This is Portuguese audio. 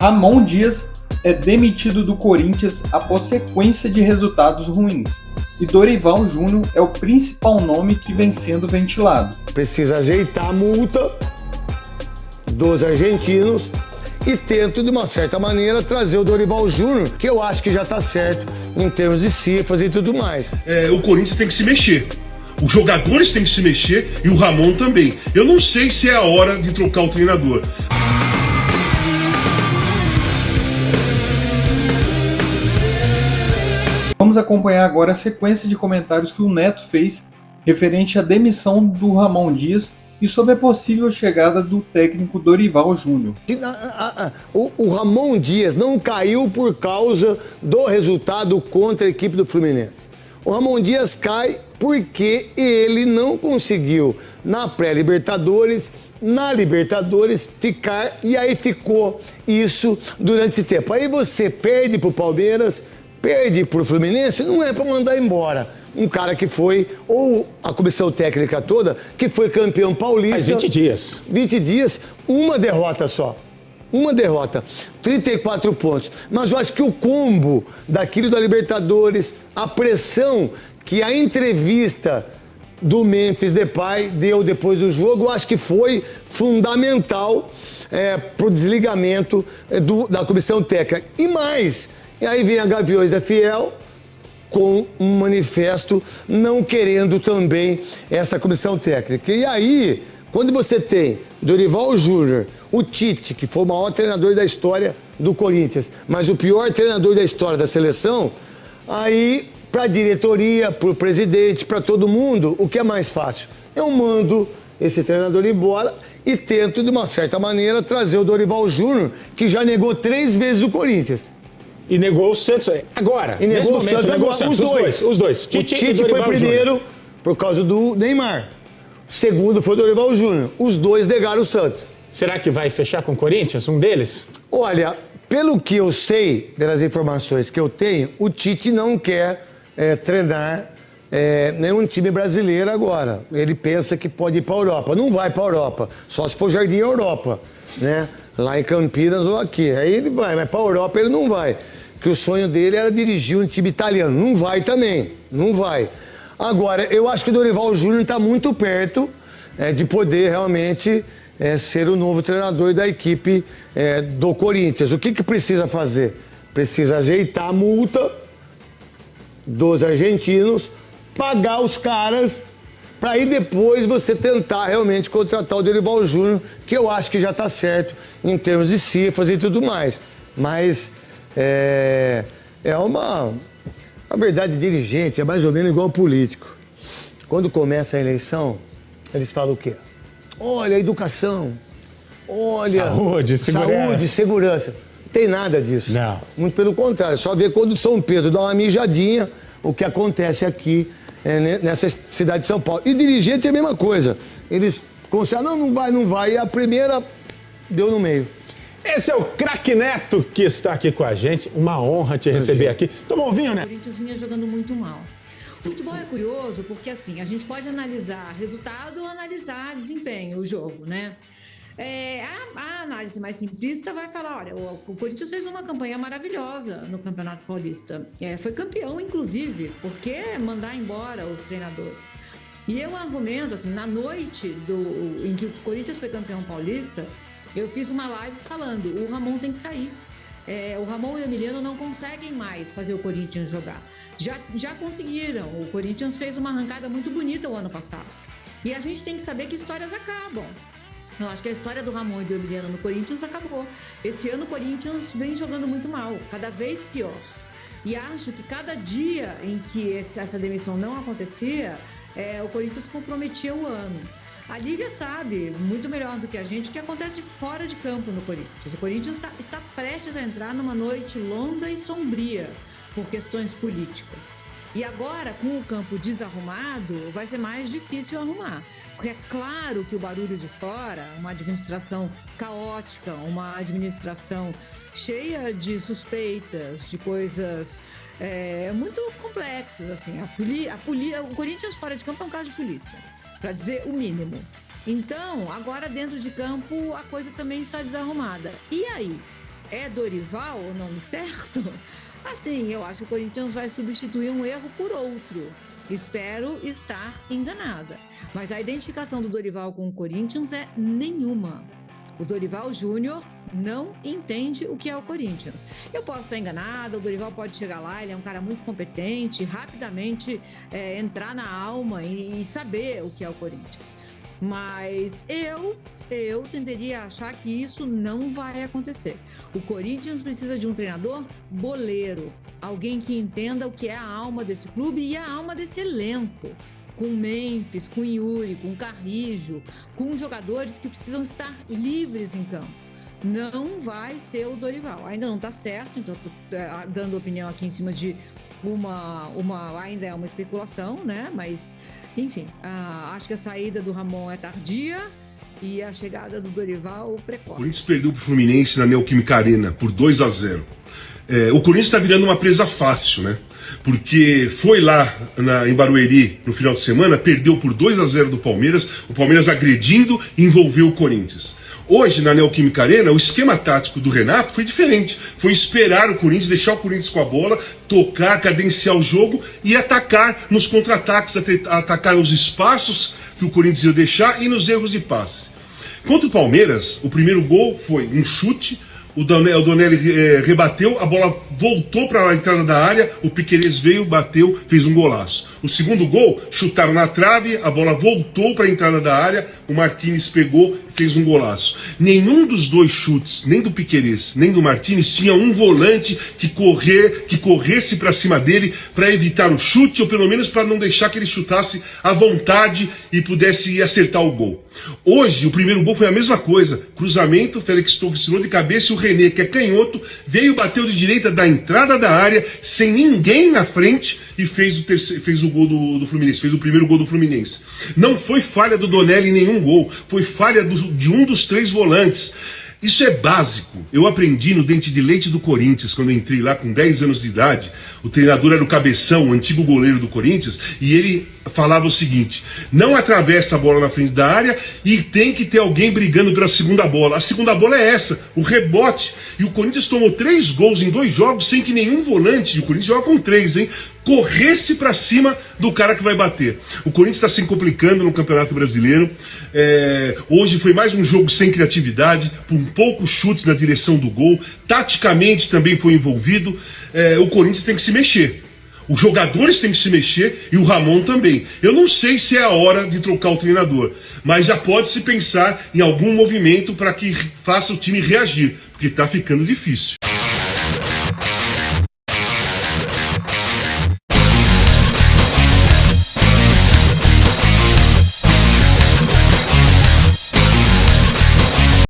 Ramon Dias é demitido do Corinthians após sequência de resultados ruins. E Dorival Júnior é o principal nome que vem sendo ventilado. Precisa ajeitar a multa dos argentinos e tento, de uma certa maneira, trazer o Dorival Júnior, que eu acho que já está certo em termos de cifras e tudo mais. O Corinthians tem que se mexer. Os jogadores têm que se mexer e o Ramon também. Eu não sei se é a hora de trocar o treinador. Vamos acompanhar agora a sequência de comentários que o Neto fez referente à demissão do Ramon Dias e sobre a possível chegada do técnico Dorival Júnior. O Ramon Dias não caiu por causa do resultado contra a equipe do Fluminense. O Ramon Dias cai porque ele não conseguiu, na pré-Libertadores, na Libertadores, ficar, e aí ficou isso durante esse tempo. Aí você perde pro Palmeiras, perde pro Fluminense, não é para mandar embora um cara que foi, ou a comissão técnica toda, que foi campeão paulista. Faz 20 dias. 20 dias, uma derrota só. Uma derrota, 34 pontos. Mas eu acho que o combo daquilo da Libertadores, a pressão que a entrevista do Memphis Depay deu depois do jogo, eu acho que foi fundamental para o desligamento da comissão técnica. E mais, e aí vem a Gaviões da Fiel com um manifesto não querendo também essa comissão técnica. E aí, quando você tem Dorival Júnior, o Tite, que foi o maior treinador da história do Corinthians, mas o pior treinador da história da seleção, aí, para a diretoria, para o presidente, para todo mundo, o que é mais fácil? Eu mando esse treinador embora e tento, de uma certa maneira, trazer o Dorival Júnior, que já negou 3 vezes o Corinthians. E negou o Santos agora. E negou o Santos negou agora. Os dois. O Tite foi primeiro por causa do Neymar. O segundo foi o Dorival Júnior. Os dois negaram o Santos. Será que vai fechar com o Corinthians, um deles? Olha, pelo que eu sei, pelas informações que eu tenho, o Tite não quer treinar nenhum time brasileiro agora. Ele pensa que pode ir para a Europa. Não vai para a Europa, só se for Jardim Europa, né? Lá em Campinas ou aqui. Aí ele vai, mas para a Europa ele não vai. Que o sonho dele era dirigir um time italiano. Não vai também, não vai. Agora, eu acho que o Dorival Júnior está muito perto de poder realmente ser o novo treinador da equipe do Corinthians. O que precisa fazer? Precisa ajeitar a multa dos argentinos, pagar os caras, para aí depois você tentar realmente contratar o Dorival Júnior, que eu acho que já está certo em termos de cifras e tudo mais. Mas a verdade, dirigente é mais ou menos igual ao político. Quando começa a eleição, eles falam o quê? Olha, educação, olha... Saúde, segurança. Não tem nada disso. Não. Muito pelo contrário. Só ver quando São Pedro dá uma mijadinha, o que acontece aqui nessa cidade de São Paulo. E dirigente é a mesma coisa. Eles consideram, não vai. E a primeira deu no meio. Esse é o Craque Neto que está aqui com a gente. Uma honra te receber aqui. Toma um vinho, né? O Corinthians vinha jogando muito mal. O futebol é curioso porque, assim, a gente pode analisar resultado ou analisar desempenho, o jogo, né? A análise mais simplista vai falar, olha, o Corinthians fez uma campanha maravilhosa no Campeonato Paulista. Foi campeão, inclusive, porque mandar embora os treinadores. E eu argumento, assim, na noite em que o Corinthians foi campeão paulista, eu fiz uma live falando, o Ramon tem que sair. O Ramon e o Emiliano não conseguem mais fazer o Corinthians jogar. Já conseguiram. O Corinthians fez uma arrancada muito bonita o ano passado. E a gente tem que saber que histórias acabam. Eu acho que a história do Ramon e do Emiliano no Corinthians acabou. Esse ano o Corinthians vem jogando muito mal, cada vez pior. E acho que cada dia em que essa demissão não acontecia, o Corinthians comprometia o ano. A Lívia sabe, muito melhor do que a gente, o que acontece fora de campo no Corinthians. O Corinthians está prestes a entrar numa noite longa e sombria por questões políticas. E agora, com o campo desarrumado, vai ser mais difícil arrumar. Porque é claro que o barulho de fora, uma administração caótica, uma administração cheia de suspeitas, de coisas muito complexas, assim. O Corinthians fora de campo é um caso de polícia, para dizer o mínimo. Então, agora dentro de campo, a coisa também está desarrumada. E aí? É Dorival o nome certo? Assim, eu acho que o Corinthians vai substituir um erro por outro. Espero estar enganada. Mas a identificação do Dorival com o Corinthians é nenhuma. O Dorival Júnior não entende o que é o Corinthians. Eu posso estar enganada, o Dorival pode chegar lá, ele é um cara muito competente, rapidamente entrar na alma e saber o que é o Corinthians. Mas eu tenderia a achar que isso não vai acontecer. O Corinthians precisa de um treinador boleiro, alguém que entenda o que é a alma desse clube e a alma desse elenco. Com Memphis, com Yuri, com Carrijo, com jogadores que precisam estar livres em campo. Não vai ser o Dorival. Ainda não está certo, então estou dando opinião aqui em cima de ainda é uma especulação, né? Mas, enfim, acho que a saída do Ramon é tardia e a chegada do Dorival precoce. O Corinthians perdeu para o Fluminense na Neoquímica Arena por 2-0. O Corinthians está virando uma presa fácil, né? Porque foi lá em Barueri no final de semana, perdeu por 2-0 do Palmeiras, o Palmeiras agredindo e envolveu o Corinthians. Hoje, na Neoquímica Arena, o esquema tático do Renato foi diferente. Foi esperar o Corinthians, deixar o Corinthians com a bola, tocar, cadenciar o jogo e atacar nos contra-ataques, atacar os espaços que o Corinthians ia deixar e nos erros de passe. Contra o Palmeiras, o primeiro gol foi um chute, o Donelli rebateu, a bola voltou para a entrada da área, o Piquerez veio, bateu, fez um golaço. O segundo gol, chutaram na trave, a bola voltou para a entrada da área, o Martínez pegou e fez um golaço. Nenhum dos dois chutes, nem do Piquerez, nem do Martínez, tinha um volante que corresse para cima dele para evitar o chute, ou pelo menos para não deixar que ele chutasse à vontade e pudesse acertar o gol. Hoje, o primeiro gol foi a mesma coisa. Cruzamento, Félix Torres tirou de cabeça e o René, que é canhoto, veio, bateu de direita da entrada da área, sem ninguém na frente, e fez o gol do Fluminense, fez o primeiro gol do Fluminense. Não foi falha do Donelli em nenhum gol, foi falha de um dos três volantes. Isso é básico. Eu aprendi no Dente de Leite do Corinthians, quando eu entrei lá com 10 anos de idade. O treinador era o Cabeção, o antigo goleiro do Corinthians, e ele falava o seguinte: não atravessa a bola na frente da área e tem que ter alguém brigando pela segunda bola. A segunda bola é essa, o rebote. E o Corinthians tomou 3 gols em 2 jogos sem que nenhum volante, e o Corinthians joga com 3, hein? Corresse para cima do cara que vai bater. O Corinthians está se complicando no Campeonato Brasileiro. Hoje foi mais um jogo sem criatividade, com poucos chutes na direção do gol. Taticamente também foi envolvido. O Corinthians tem que se mexer. Os jogadores têm que se mexer e o Ramon também. Eu não sei se é a hora de trocar o treinador, mas já pode se pensar em algum movimento para que faça o time reagir, porque está ficando difícil.